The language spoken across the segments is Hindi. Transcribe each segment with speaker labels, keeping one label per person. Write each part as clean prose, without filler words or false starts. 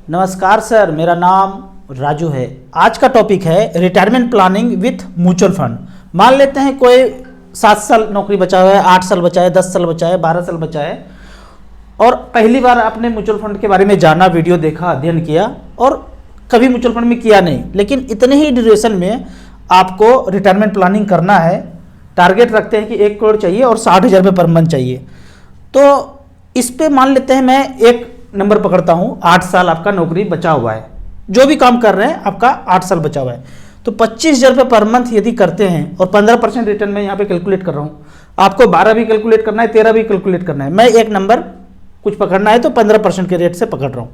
Speaker 1: नमस्कार सर, मेरा नाम राजू है। आज का टॉपिक है retirement planning with mutual fund. मान लेते हैं कोई 7 साल नौकरी बचा हुआ है, 8 साल बचा है, 10 साल बचा है, 12 साल बचा है और पहली बार आपने म्यूचुअल फंड के बारे में जाना, वीडियो देखा, अध्ययन किया और कभी म्यूचुअल फंड में किया नहीं, लेकिन इतने ही ड्यूरेशन में आपको रिटायरमेंट प्लानिंग करना है। टारगेट रखते हैं कि 1 करोड़ चाहिए और 60,000 रुपये पर मंथ चाहिए। तो इस पे मान लेते हैं मैं एक नंबर पकड़ता हूँ, 8 साल आपका नौकरी बचा हुआ है, जो भी काम कर रहे हैं आपका 8 साल बचा हुआ है। तो 25,000 रुपये पर मंथ यदि करते हैं और 15% रिटर्न में यहाँ पे कैलकुलेट कर रहा हूँ, आपको 12 भी कैलकुलेट करना है, 13 भी कैलकुलेट करना है, मैं एक नंबर कुछ पकड़ना है तो 15% के रेट से पकड़ रहा हूँ।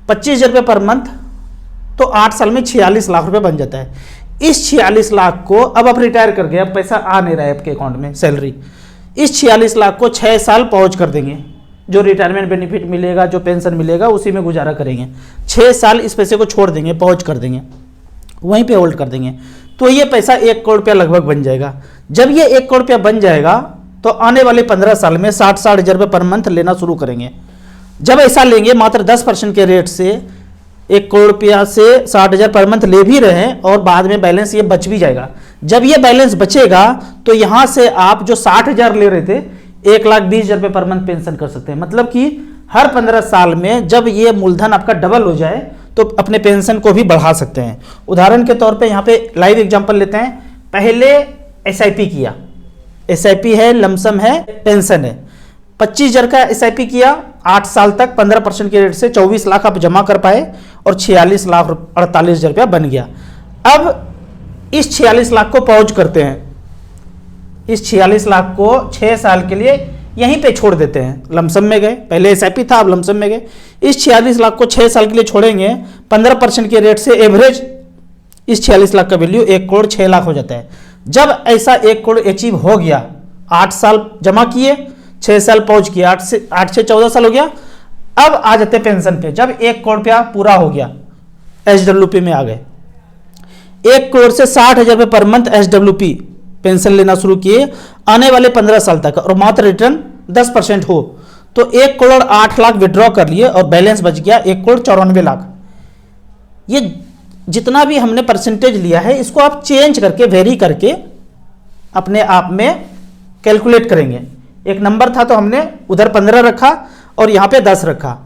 Speaker 1: 25,000 रुपये पर मंथ तो 8 साल में 46 लाख रुपये बन जाता है। इस 46 लाख को अब आप रिटायर कर गए, अब पैसा आ नहीं रहा है आपके अकाउंट में सैलरी, इस 46 लाख को 6 साल पहुँच कर देंगे, जो रिटायरमेंट बेनिफिट मिलेगा, जो पेंशन मिलेगा उसी में गुजारा करेंगे। 6 साल इस पैसे को छोड़ देंगे, पहुँच कर देंगे, वहीं पे होल्ड कर देंगे, तो ये पैसा 1 करोड़ रुपया लगभग बन जाएगा। जब ये 1 करोड़ रुपया बन जाएगा तो आने वाले 15 साल में 60,000 रुपये पर मंथ लेना शुरू करेंगे। जब ऐसा लेंगे मात्र 10% के रेट से 1 करोड़ रुपया से 60,000 पर मंथ ले भी रहे हैं और बाद में बैलेंस ये बच भी जाएगा। जब ये बैलेंस बचेगा तो यहाँ से आप जो 60,000 ले रहे थे 1,20,000 रुपये पर मंथ पेंशन कर सकते हैं। मतलब कि हर 15 साल में जब ये मूलधन आपका डबल हो जाए तो अपने पेंशन को भी बढ़ा सकते हैं। उदाहरण के तौर पे यहाँ पे लाइव एग्जांपल लेते हैं। पहले एसआईपी किया, एसआईपी है, लमसम है, पेंशन है। 25,000 का एसआईपी किया, 8 साल तक 15% के रेट से 24 लाख आप जमा कर पाए और 46 लाख 48,000 रुपया बन गया। अब इस 46 लाख को पहुँच करते हैं, इस 46 लाख को 6 साल के लिए यहीं पे छोड़ देते हैं, लमसम में गए, पहले एसआईपी था अब लमसम में गए। इस 46 लाख को 6 साल के लिए छोड़ेंगे, 15% के रेट से एवरेज इस 46 लाख का वैल्यू 1 करोड़ 6 लाख हो जाता है। जब ऐसा 1 करोड़ अचीव हो गया, 8 साल जमा किए, 6 साल पहुंच किया, 8 से 14 साल हो गया, अब आ जाते पेंशन पे। जब 1 करोड़ रुपया पूरा हो गया, एसडब्ल्यूपी में आ गए, 1 करोड़ से 60,000 रुपये पर मंथ एसडब्ल्यूपी पेंशन लेना शुरू किए आने वाले 15 साल तक और मात्र रिटर्न 10% हो तो 1 करोड़ 8 लाख विड्रॉ कर लिए और बैलेंस बच गया 1 करोड़ 94 लाख। ये जितना भी हमने परसेंटेज लिया है इसको आप चेंज करके, वेरी करके अपने आप में कैलकुलेट करेंगे। एक नंबर था तो हमने उधर 15 रखा और यहाँ पे 10 रखा।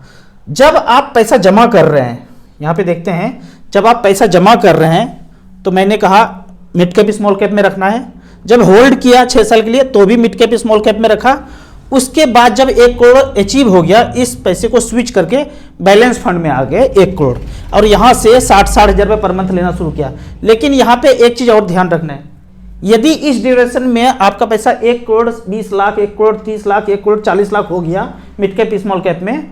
Speaker 1: जब आप पैसा जमा कर रहे हैं, यहाँ पे देखते हैं, जब आप पैसा जमा कर रहे हैं तो मैंने कहा मिड कैप स्मॉल कैप में रखना है। जब होल्ड किया 6 साल के लिए तो भी मिड कैप स्मॉल कैप में रखा। उसके बाद जब 1 करोड़ अचीव हो गया, इस पैसे को स्विच करके बैलेंस फंड में आ गए 1 करोड़ और यहाँ से 60,000 रुपये पर मंथ लेना शुरू किया। लेकिन यहाँ पे एक चीज़ और ध्यान रखना है, यदि इस ड्यूरेशन में आपका पैसा 1 करोड़ 20 लाख, 1 करोड़ 30 लाख, 1 करोड़ 40 लाख हो गया मिड कैप स्मॉल कैप में,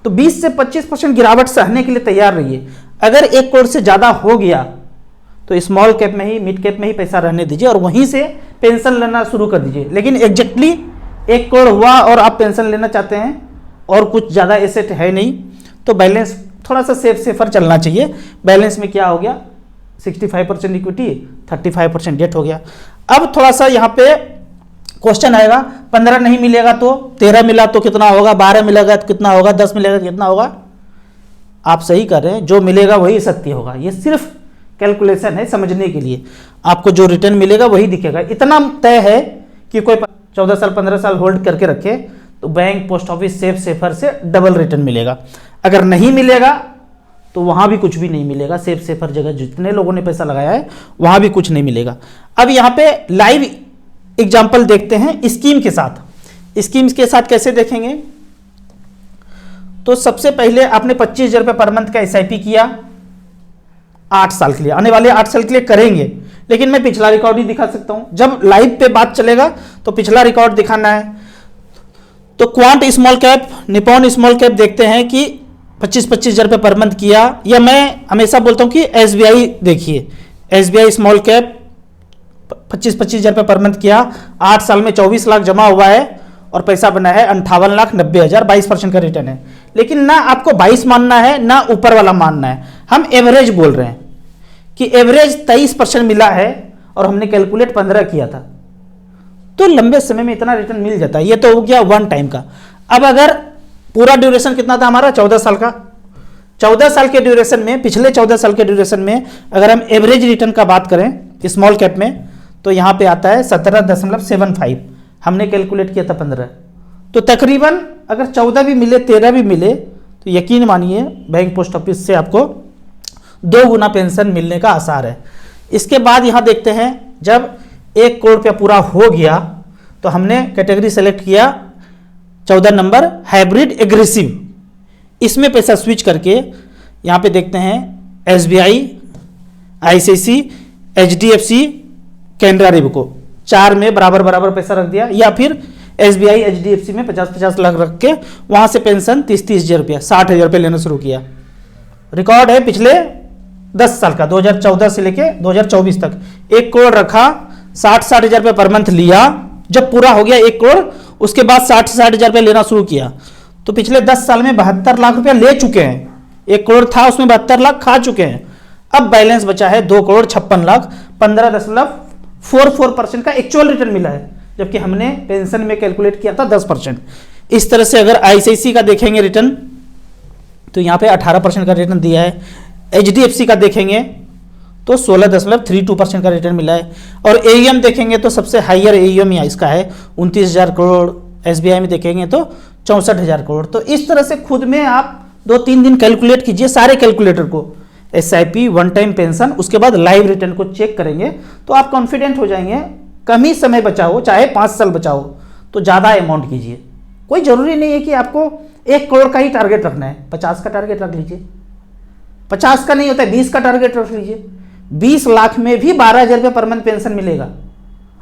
Speaker 1: तो 20 से 25% गिरावट सहने के लिए तैयार रहिए। अगर 1 करोड़ से ज़्यादा हो गया तो स्मॉल कैप में ही, मिड कैप में ही पैसा रहने दीजिए और वहीं से पेंशन लेना शुरू कर दीजिए। लेकिन एग्जैक्टली 1 करोड़ हुआ और आप पेंशन लेना चाहते हैं और कुछ ज़्यादा एसेट है नहीं, तो बैलेंस थोड़ा सा सेफर चलना चाहिए। बैलेंस में क्या हो गया, 65% इक्विटी, 35% डेट हो गया। अब थोड़ा सा यहाँ पे क्वेश्चन आएगा, 15 नहीं मिलेगा तो 13 मिला तो कितना होगा, 12 मिलेगा तो कितना होगा, 10 मिलेगा तो कितना होगा। आप सही कर रहे हैं, जो मिलेगा वही सत्य होगा। ये सिर्फ कैलकुलेशन है, समझने के लिए। आपको जो रिटर्न मिलेगा वही दिखेगा। इतना तय है कि कोई 14 साल 15 साल होल्ड करके रखे तो बैंक, पोस्ट ऑफिस, सेफर से डबल रिटर्न मिलेगा। अगर नहीं मिलेगा तो वहां भी कुछ भी नहीं मिलेगा। सेफर जगह जितने लोगों ने पैसा लगाया है वहां भी कुछ नहीं मिलेगा। अब यहाँ पे लाइव एग्जाम्पल देखते हैं स्कीम के साथ। स्कीम्स के साथ कैसे देखेंगे, तो सबसे पहले आपने 25,000 रुपये पर मंथ का एसआईपी किया 8 साल के लिए, आने वाले 8 साल के लिए करेंगे। लेकिन मैं पिछला रिकॉर्ड ही दिखा सकता हूं, जब लाइव पे बात चलेगा तो पिछला रिकॉर्ड दिखाना है। तो quant small cap, Nippon small cap देखते हैं कि 25,000 रुपये पर मंथ किया, या मैं हमेशा बोलता हूं कि एसबीआई देखिए, एसबीआई स्मॉल कैप 25,000 रुपये पर मंथ किया, 8 साल में 24 लाख जमा हुआ है और पैसा बना है 58,90,000, 22% का रिटर्न है। लेकिन ना आपको 22 मानना है ना ऊपर वाला मानना है, हम एवरेज बोल रहे हैं कि एवरेज 23% मिला है और हमने कैलकुलेट 15 किया था, तो लंबे समय में इतना रिटर्न मिल जाता है। ये तो हो गया वन टाइम का। अब अगर पूरा ड्यूरेशन कितना था हमारा, 14 साल का, 14 साल के ड्यूरेशन में, पिछले 14 साल के ड्यूरेशन में अगर हम एवरेज रिटर्न का बात करें स्मॉल कैप में, तो यहाँ पे आता है 17.75, हमने कैलकुलेट किया था 15। तो तकरीबन अगर 14 भी मिले 13 भी मिले तो यकीन मानिए बैंक पोस्ट ऑफिस से आपको 2 गुना पेंशन मिलने का आसार है। इसके बाद यहाँ देखते हैं जब 1 करोड़ रुपया पूरा हो गया तो हमने कैटेगरी सेलेक्ट किया 14 नंबर हाइब्रिड एग्रेसिव। इसमें पैसा स्विच करके यहाँ पे देखते हैं SBI, ICICI, HDFC, कैनरा रेबको 4 में बराबर बराबर पैसा रख दिया, या फिर SBI, HDFC में 50-50 लाख रख के वहाँ से पेंशन 30-30 हज़ार रुपया 60 हज़ार रुपये लेना शुरू किया। रिकॉर्ड है पिछले 10 साल का, 2014 से लेके 2024 तक 1 करोड़ रखा, 60-60 हज़ार रुपये पर मंथ लिया। जब पूरा हो गया 1 करोड़, उसके बाद 60-60 हज़ार रुपये लेना शुरू किया। तो पिछले 10 साल में 72 लाख रुपया ले चुके हैं। 1 करोड़ था उसमें 72 लाख खा चुके हैं। अब बैलेंस बचा है 2 करोड़ 56 लाख, 15.44% का एक्चुअल रिटर्न मिला है, जबकि हमने पेंशन में कैलकुलेट किया था 10%। इस तरह से अगर ICICI का देखेंगे रिटर्न तो यहाँ पे 18% का रिटर्न दिया है। HDFC का देखेंगे तो 16.32% का रिटर्न मिला है। और AUM देखेंगे तो सबसे हाइयर AUM इसका है 29,000 करोड़। SBI में देखेंगे तो 64,000 करोड़। तो इस तरह से खुद में आप 2-3 दिन कैलकुलेट कीजिए सारे कैलकुलेटर को, SIP, वन टाइम पेंशन, उसके बाद लाइव रिटर्न को चेक करेंगे तो आप कॉन्फिडेंट हो जाएंगे। कम ही समय बचा हो, चाहे 5 साल बचा हो, तो ज़्यादा अमाउंट कीजिए। कोई ज़रूरी नहीं है कि आपको 1 करोड़ का ही टारगेट रखना है, 50 का टारगेट रख लीजिए। 50 का नहीं होता है, 20 का टारगेट रख लीजिए। 20 लाख में भी 12,000 रुपये पर मंथ पेंशन मिलेगा।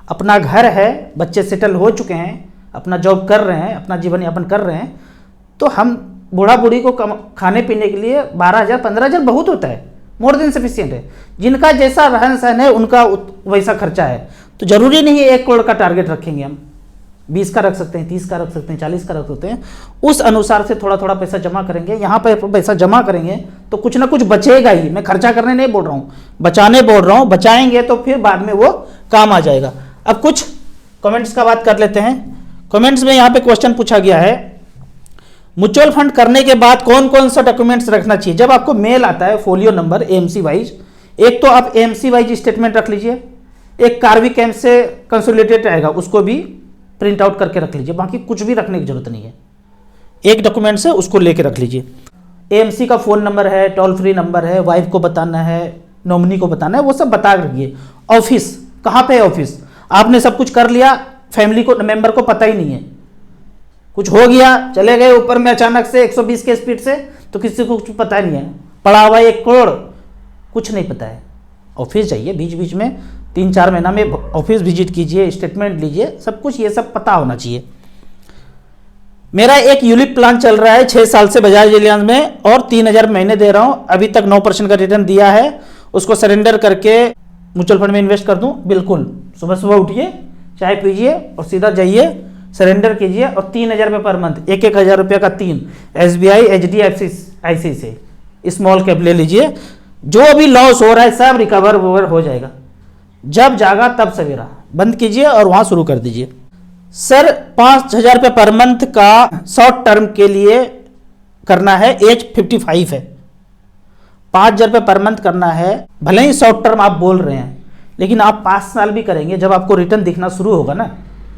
Speaker 1: अपना घर है, बच्चे सेटल हो चुके हैं, अपना जॉब कर रहे हैं, अपना जीवन यापन कर रहे हैं, तो हम बूढ़ा बूढ़ी को खाने पीने के लिए 12,000 15,000 बहुत होता है, मोर देन सफिशियंट है। जिनका जैसा रहन सहन है उनका वैसा खर्चा है। तो जरूरी नहीं है 1 करोड़ का टारगेट रखेंगे हम, 20 का रख सकते हैं, 30 का रख सकते हैं, 40 का रख सकते हैं। उस अनुसार से थोड़ा थोड़ा पैसा जमा करेंगे। यहाँ पर पैसा जमा करेंगे तो कुछ ना कुछ बचेगा ही। मैं खर्चा करने नहीं बोल रहा हूँ, बचाने बोल रहा हूँ। बचाएंगे तो फिर बाद में वो काम आ जाएगा। अब कुछ कमेंट्स का बात कर लेते हैं। कमेंट्स में यहाँ पे क्वेश्चन पूछा गया है, म्यूचुअल फंड करने के बाद कौन कौन सा डॉक्यूमेंट्स रखना चाहिए। जब आपको मेल आता है फोलियो नंबर AMC वाइज, एक तो आप AMC वाइज स्टेटमेंट रख लीजिए, एक कार्वी कैंप से कंसोलिडेटेड आएगा, उसको भी प्रिंट आउट करके रख लीजिए। बाकी कुछ भी रखने की जरूरत नहीं है, एक डॉक्यूमेंट से उसको लेके रख लीजिए। AMC का फ़ोन नंबर है, टोल फ्री नंबर है, वाइफ को बताना है, नॉमिनी को बताना है, वो सब बता रखिए। ऑफिस कहाँ पे है, ऑफिस आपने सब कुछ कर लिया, फैमिली को मेंबर को पता ही नहीं है, कुछ हो गया चले गए ऊपर में अचानक से 120 के स्पीड से, तो किसी को कुछ पता नहीं है। पड़ा हुआ 1 करोड़, कुछ नहीं पता है। ऑफिस जाइए, बीच बीच में 3-4 महीना में ऑफिस विजिट कीजिए, स्टेटमेंट लीजिए, सब कुछ ये सब पता होना चाहिए। मेरा एक यूलिप प्लान चल रहा है 6 साल से बजाज एलियांज में, और 3,000 महीने दे रहा हूँ। अभी तक 9% का रिटर्न दिया है। उसको सरेंडर करके म्यूचुअल फंड में इन्वेस्ट कर दूँ? बिल्कुल। सुबह सुबह उठिए, चाय पीजिए और सीधा जाइए, सरेंडर कीजिए। और 3,000 रुपये पर मंथ, 1,000 रुपये का 3 SBI, HDFC, ICICI small cap ले लीजिए। जो भी लॉस हो रहा है सब रिकवर हो जाएगा। जब जागा तब सवेरा, बंद कीजिए और वहाँ शुरू कर दीजिए। सर 5,000 रुपये पर मंथ का शॉर्ट टर्म के लिए करना है, एज 55 है, 5,000 रुपये पर मंथ करना है। भले ही शॉर्ट टर्म आप बोल रहे हैं, लेकिन आप 5 साल भी करेंगे, जब आपको रिटर्न दिखना शुरू होगा ना,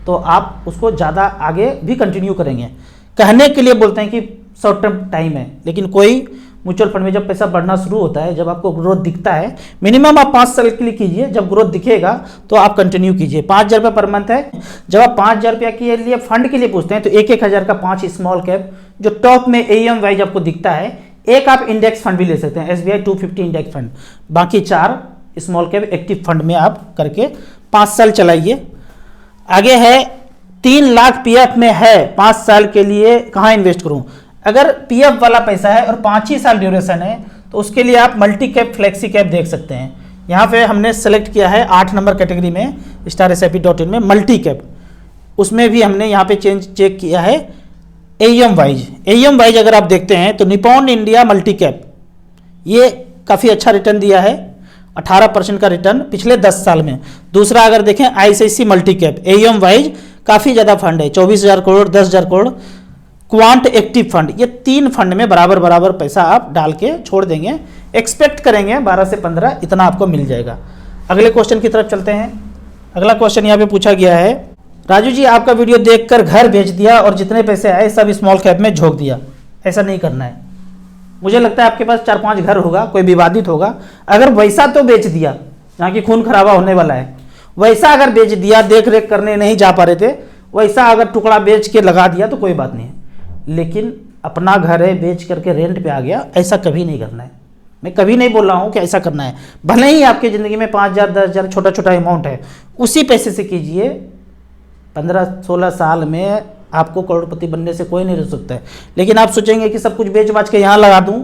Speaker 1: तो आप उसको ज़्यादा आगे भी कंटिन्यू करेंगे। कहने के लिए बोलते हैं कि शॉर्ट टर्म टाइम है, लेकिन कोई म्यूचुअल फंड में जब पैसा बढ़ना शुरू होता है, जब आपको ग्रोथ दिखता है, मिनिमम आप 5 साल के लिए कीजिए, जब ग्रोथ दिखेगा तो आप कंटिन्यू कीजिए। 5,000 रुपये पर मंथ है। जब आप 5,000 रुपये के लिए फंड के लिए पूछते हैं तो 1,000 का 5 स्मॉल कैप जो टॉप में AUM वाइज आपको दिखता है। एक आप इंडेक्स फंड भी ले सकते हैं, SBI 250 इंडेक्स फंड। बाकी 4 स्मॉल कैप एक्टिव फंड में आप करके 5 साल चलाइए। आगे है 3 लाख PF में है, 5 साल के लिए कहाँ इन्वेस्ट करूँ। अगर PF वाला पैसा है और 5 ही साल ड्यूरेशन है तो उसके लिए आप मल्टी कैप, फ्लेक्सी कैप देख सकते हैं। यहाँ पे हमने सेलेक्ट किया है 8 नंबर कैटेगरी में StarSIP.in में मल्टी कैप। उसमें भी हमने यहाँ पे चेक किया है AUM वाइज अगर आप देखते हैं तो निपॉन इंडिया मल्टी कैप ये काफ़ी अच्छा रिटर्न दिया है, 18% का रिटर्न पिछले 10 साल में। दूसरा अगर देखें ICICI multi cap, AUM wise काफ़ी ज़्यादा फंड है, 24,000 crore, 10,000 crore, quant active fund, ये 3 फंड में बराबर बराबर पैसा आप डाल के छोड़ देंगे, एक्सपेक्ट करेंगे 12 से 15 इतना आपको मिल जाएगा। अगले क्वेश्चन की तरफ चलते हैं। अगला क्वेश्चन यहाँ पे पूछा गया है, राजू जी आपका वीडियो देखकर घर बेच दिया और जितने पैसे आए सब स्मॉल कैप में झोंक दिया। ऐसा नहीं करना है। मुझे लगता है आपके पास 4-5 घर होगा, कोई विवादित होगा, अगर वैसा तो बेच दिया जहाँ की खून खराबा होने वाला है, वैसा अगर बेच दिया, देख रेख करने नहीं जा पा रहे थे, वैसा अगर टुकड़ा बेच के लगा दिया तो कोई बात नहीं है। लेकिन अपना घर है बेच करके रेंट पे आ गया, ऐसा कभी नहीं करना है। मैं कभी नहीं बोल रहा हूँ कि ऐसा करना है। भले ही आपकी ज़िंदगी में 5,000 10,000 छोटा छोटा अमाउंट है, उसी पैसे से कीजिए। 15-16 साल में आपको करोड़पति बनने से कोई नहीं रोक सकता है। लेकिन आप सोचेंगे कि सब कुछ बेच बाच के यहाँ लगा दूँ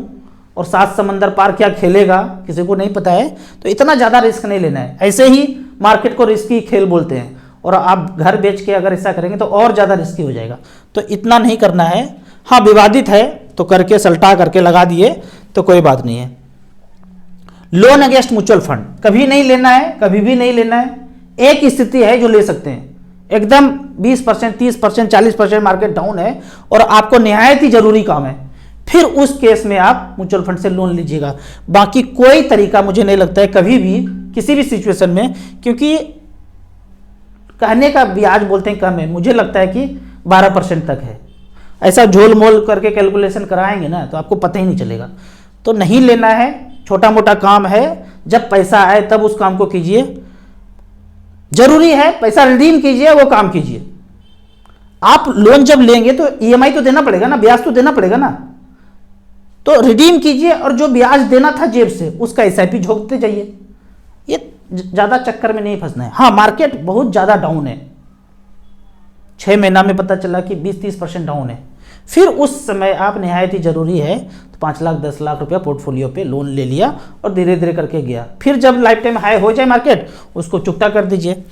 Speaker 1: और 7 समंदर पार क्या खेलेगा, किसी को नहीं पता है। तो इतना ज़्यादा रिस्क नहीं लेना है। ऐसे ही मार्केट को रिस्की खेल बोलते हैं, और आप घर बेच के अगर ऐसा करेंगे तो और ज़्यादा रिस्की हो जाएगा। तो इतना नहीं करना है। हाँ, विवादित है तो करके सल्टा करके लगा दिए तो कोई बात नहीं है। लोन अगेंस्ट म्यूचुअल फंड कभी नहीं लेना है, कभी भी नहीं लेना है। एक स्थिति है जो ले सकते हैं, एकदम 20%, 30%, 40% मार्केट डाउन है और आपको निहायत ही जरूरी काम है, फिर उस केस में आप म्यूचुअल फंड से लोन लीजिएगा। बाकी कोई तरीका मुझे नहीं लगता है कभी भी किसी भी सिचुएशन में, क्योंकि कहने का ब्याज बोलते हैं कम है, मुझे लगता है कि 12% तक है। ऐसा झोल मोल करके कैलकुलेशन कराएंगे ना तो आपको पता ही नहीं चलेगा। तो नहीं लेना है, छोटा मोटा काम है, जब पैसा आए तब उस काम को कीजिए। जरूरी है पैसा रिडीम कीजिए, वो काम कीजिए। आप लोन जब लेंगे तो ईएमआई तो देना पड़ेगा ना, ब्याज तो देना पड़ेगा ना, तो रिडीम कीजिए और जो ब्याज देना था जेब से उसका एसआईपी झोंकते जाइए। ये ज़्यादा चक्कर में नहीं फंसना है। हाँ, मार्केट बहुत ज़्यादा डाउन है, 6 महीना में पता चला कि 20-30% डाउन है, फिर उस समय आप निहायत ही जरूरी है तो 5 लाख 10 लाख रुपया पोर्टफोलियो पे लोन ले लिया और धीरे धीरे करके गया। फिर जब लाइफ टाइम हाई हो जाए मार्केट, उसको चुकता कर दीजिए।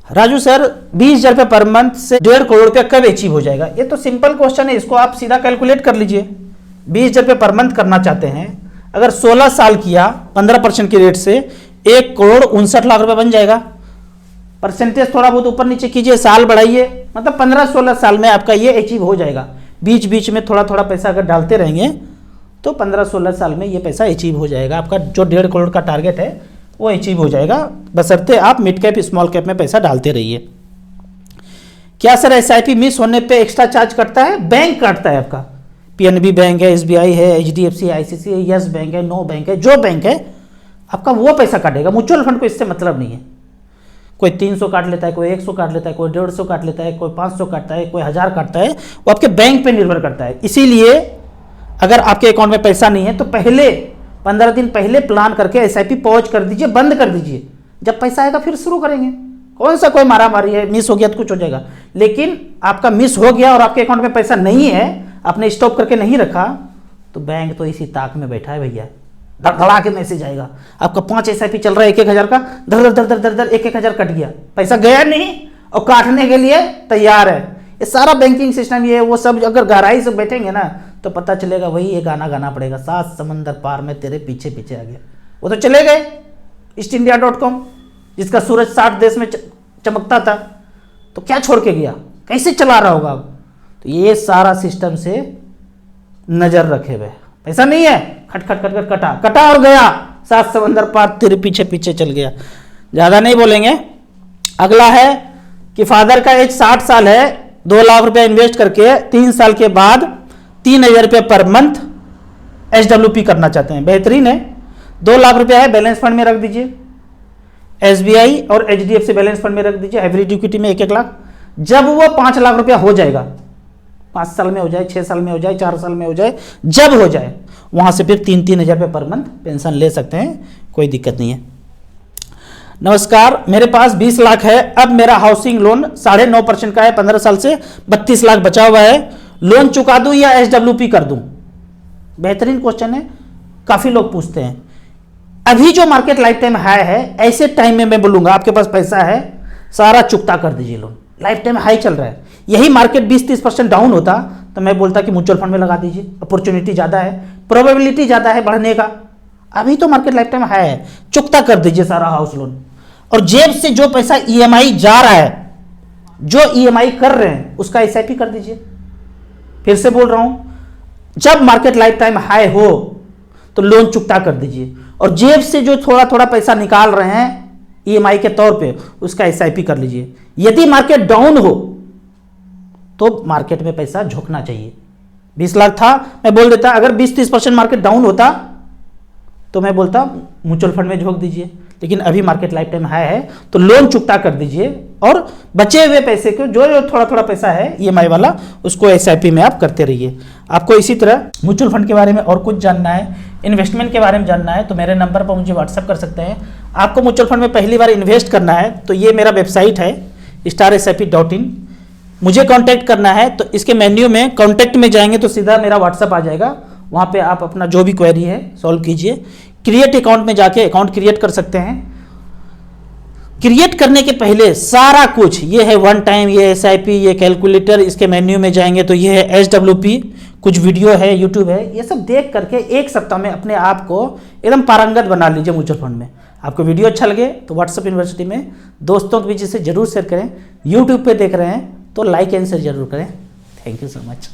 Speaker 1: राजू सर 20,000 रुपये पर मंथ से 1.5 करोड़ रुपया कब अचीव हो जाएगा? ये तो सिंपल क्वेश्चन है, इसको आप सीधा कैलकुलेट कर लीजिए। 20,000 रुपये पर मंथ करना चाहते हैं, अगर 16 साल किया 15% की रेट से 1,59,00,000 रुपये बन जाएगा। परसेंटेज थोड़ा बहुत ऊपर नीचे कीजिए, साल बढ़ाइए, मतलब 15-16 साल में आपका ये अचीव हो जाएगा। बीच बीच में थोड़ा थोड़ा पैसा अगर डालते रहेंगे तो 15-16 साल में ये पैसा अचीव हो जाएगा। आपका जो 1.5 करोड़ का टारगेट है वो अचीव हो जाएगा, बशर्ते आप मिड कैप स्मॉल कैप में पैसा डालते रहिए। क्या सर एसआईपी मिस होने पे एक्स्ट्रा चार्ज कटता है? बैंक काटता है आपका। पीएनबी बैंक है, एसबीआई है, एचडीएफसी, आईसीसी है, यस बैंक है, नो बैंक है, जो बैंक है आपका वो पैसा काटेगा। म्यूचुअल फंड को इससे मतलब नहीं है। कोई 300 काट लेता है, कोई 100 काट लेता है, कोई 150 काट लेता है, कोई 500 काटता है, कोई 1000 काटता है, वो आपके बैंक पे निर्भर करता है। इसीलिए अगर आपके अकाउंट में पैसा नहीं है तो पहले 15 दिन पहले प्लान करके एसआईपी पॉज कर दीजिए, बंद कर दीजिए। जब पैसा आएगा फिर शुरू करेंगे। कौन सा कोई मारा मारी है, मिस हो गया तो कुछ हो जाएगा। लेकिन आपका मिस हो गया और आपके अकाउंट में पैसा नहीं है, आपने स्टॉप करके नहीं रखा, तो बैंक तो इसी ताक में बैठा है भैया, धड़धड़ा के मैसेज आएगा आपका 5 एसआईपी चल रहा है 1,000 का, धर धर धर धर धर 1,000 कट गया, पैसा गया नहीं और काटने के लिए तैयार है। ये सारा बैंकिंग सिस्टम ये वो सब अगर गहराई से बैठेंगे ना तो पता चलेगा वही ये गाना गाना पड़ेगा, 7 समंदर पार में तेरे पीछे पीछे आ गया। वो तो चले गए eastindia.com, जिसका सूरज 60 देश में चमकता था, तो क्या छोड़ के गया, कैसे चला रहा होगा अब। तो ये सारा सिस्टम से नजर रखे हुए, पैसा नहीं है, खट खट खट खट कटा कटा और गया, 7 समंदर पार तेरे पीछे पीछे चल गया। ज़्यादा नहीं बोलेंगे। अगला है कि फादर का एज 60 साल है, 2 लाख रुपया इन्वेस्ट करके 3 साल के बाद 3,000 रुपये पर मंथ SWP करना चाहते हैं। बेहतरीन है, 2 लाख रुपया है, बैलेंस फंड में रख दीजिए। SBI और HDFC बैलेंस फंड में रख दीजिए, हाइब्रिड इक्विटी में 1-1 लाख। जब वो 5 लाख रुपया हो जाएगा, 5 साल में हो जाए, 6 साल में हो जाए, 4 साल में हो जाए, जब हो जाए वहां से फिर 3-3 हज़ार रुपये पर मंथ पेंशन ले सकते हैं, कोई दिक्कत नहीं है। नमस्कार, मेरे पास 20 लाख है, अब मेरा हाउसिंग लोन 9.5% का है, 15 साल से 32 लाख बचा हुआ है, लोन चुका दूं या SWP कर दूं? बेहतरीन क्वेश्चन है, काफी लोग पूछते हैं। अभी जो मार्केट लाइफ टाइम हाई है, ऐसे टाइम में मैं बोलूंगा आपके पास पैसा है, सारा चुकता कर दीजिए लोन। लाइफ टाइम हाई चल रहा है, यही मार्केट 20-30% डाउन होता तो मैं बोलता कि म्यूचुअल फंड में लगा दीजिए, अपॉर्चुनिटी ज्यादा है, प्रोबेबिलिटी ज्यादा है बढ़ने का। अभी तो मार्केट लाइफ टाइम हाई है, चुकता कर दीजिए सारा हाउस लोन, और जेब से जो पैसा EMI जा रहा है, जो EMI कर रहे हैं उसका SIP कर दीजिए। फिर से बोल रहा हूँ, जब मार्केट लाइफ टाइम हाई हो तो लोन चुकता कर दीजिए, और जेब से जो थोड़ा थोड़ा पैसा निकाल रहे हैं ईएमआई के तौर पे उसका एसआईपी कर लीजिए। यदि मार्केट डाउन हो तो मार्केट में पैसा झोंकना चाहिए। 20 लाख था, मैं बोल देता अगर 20-30% मार्केट डाउन होता तो मैं बोलता म्यूचुअल फंड में झोंक दीजिए, लेकिन अभी मार्केट लाइफ टाइम हाई है तो लोन चुकता कर दीजिए, और बचे हुए पैसे को जो जो थोड़ा थोड़ा पैसा है ईएमआई वाला उसको एसआईपी में आप करते रहिए। आपको इसी तरह म्यूचुअल फंड के बारे में और कुछ जानना है, इन्वेस्टमेंट के बारे में जानना है तो मेरे नंबर पर मुझे व्हाट्सअप कर सकते हैं। आपको म्यूचुअल फंड में पहली बार इन्वेस्ट करना है तो ये मेरा वेबसाइट है starsip.in, मुझे कांटेक्ट करना है तो इसके मेन्यू में कांटेक्ट में जाएंगे तो सीधा मेरा व्हाट्सअप आ जाएगा, वहाँ पे आप अपना जो भी क्वेरी है सॉल्व कीजिए। क्रिएट अकाउंट में जाके अकाउंट क्रिएट कर सकते हैं। क्रिएट करने के पहले सारा कुछ ये है वन टाइम, ये एसआईपी, ये कैलकुलेटर, इसके मेन्यू में जाएंगे तो ये है एसडब्ल्यूपी, कुछ वीडियो है, यूट्यूब है, ये सब देख करके एक सप्ताह में अपने आप को एकदम पारंगत बना लीजिए म्यूचुअल फंड में। आपको वीडियो अच्छा लगे तो व्हाट्सएप यूनिवर्सिटी में दोस्तों के बीच से जरूर शेयर करें। यूट्यूब पे देख रहे हैं तो लाइक एंड शेयर जरूर करें। Thank you so much.